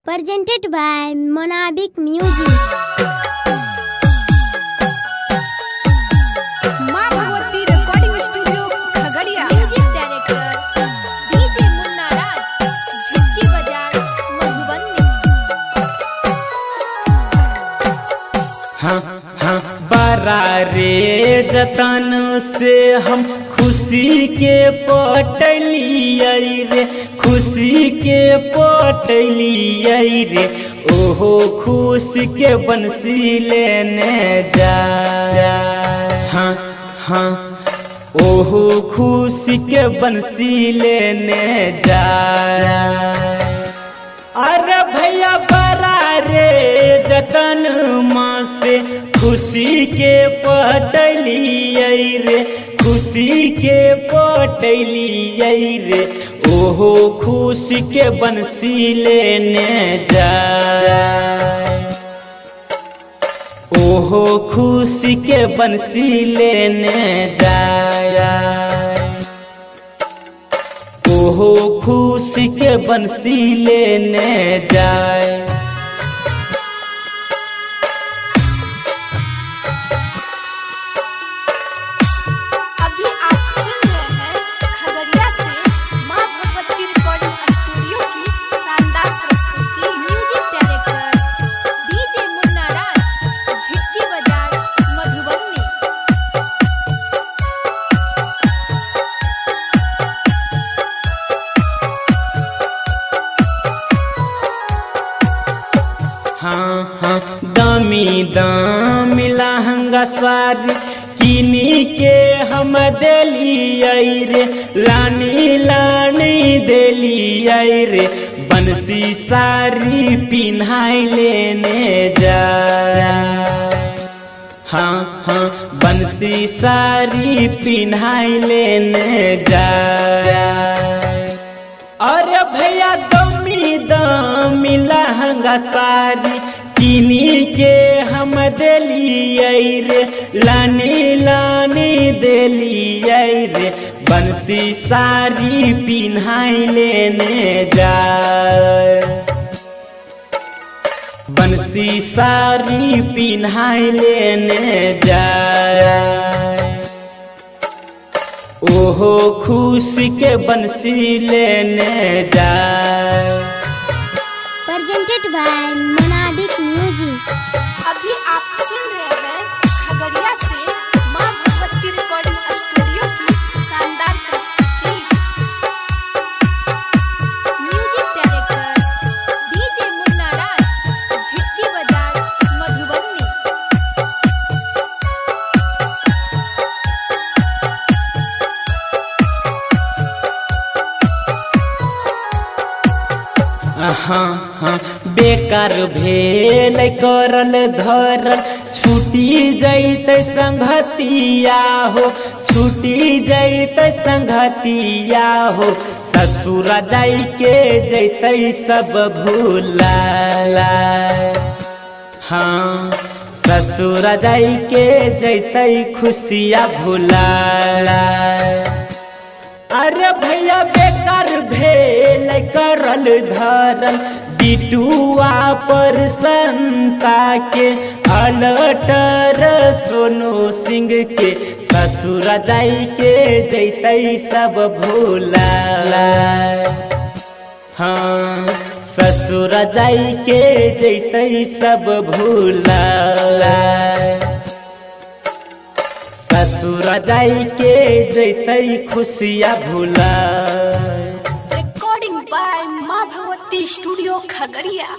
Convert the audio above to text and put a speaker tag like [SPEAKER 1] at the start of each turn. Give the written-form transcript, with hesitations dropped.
[SPEAKER 1] Presented by Monabik Music.
[SPEAKER 2] माँ Bhagwati recording studio Khagaria.
[SPEAKER 1] Music director DJ Munna Raj, Jhitki Bazar Madhubani.
[SPEAKER 3] हाँ बड़ा रे जतन से हम खुशी के पटलियै रे, खुशी के पटलियै रे। ओहो खुशी के बंसी लेने जा। हाँ ओहो खुशी के बंसी लेने जा। अरे भैया बड़ा रे जतन माँ से खुशी के पटलियै रे, खुशी के पटलियै रे। ओहो खुशी के बंसी लेने जा। ओहो खुशी के बंसी लेने जा। ओहो खुशी के बंसी लेने जाए।
[SPEAKER 2] अभी आप सुन रहे हैं खगड़िया से माँ भगवती रिकॉर्डिंग स्टूडियो की शानदार प्रस्तुति।
[SPEAKER 1] Music director DJ Munna Raj, Jhitki Bazar Madhubani.
[SPEAKER 3] हाँ दामी दामी लहंगा सारी किनी के हम देलियै रे, लानी लानी देलियै रे। बंसी सारी पिन्हाई लेने जा। हाँ बंसी सारी पिन्हाई लेने जा। अरे भैया दामी दामी लहंगा सारी किनी के हम देलियै रे, लानी लानी देलियै रे। बंसी सारी पिन्हाई लेने जा। बंसी सारी पिन्हाई लेने जा। ओहो खुशी के बंसी लेने जा।
[SPEAKER 1] Presented by Monabik Music.
[SPEAKER 2] अभी आप सुन रहे हैं खगड़िया से माँ भगवती रिकॉर्डिंग स्टूडियो की शानदार प्रस्तुति।
[SPEAKER 1] Music director DJ Munna Raj, Jhitki Bazar Madhubani.
[SPEAKER 3] हाँ बेकार भेल करल धरल, छूटी जैते संगतिया हो, छूटी जैते संगतिया हो। ससुर जाई के जैते सब भूला। हाँ ससुर जाई के जैते खुशिया भूला। अरे भैया बेकार भेल करल धरल, बिटुआ पर संता के अलटर सोनू सिंह के। ससुर जाई के जैते सब भूला। हाँ ससुर जाई के जैते सब भूला। ससुर जाई के जैते खुशिया भूला।
[SPEAKER 2] रिकॉर्डिंग बाय माँ भगवती स्टूडियो खगड़िया।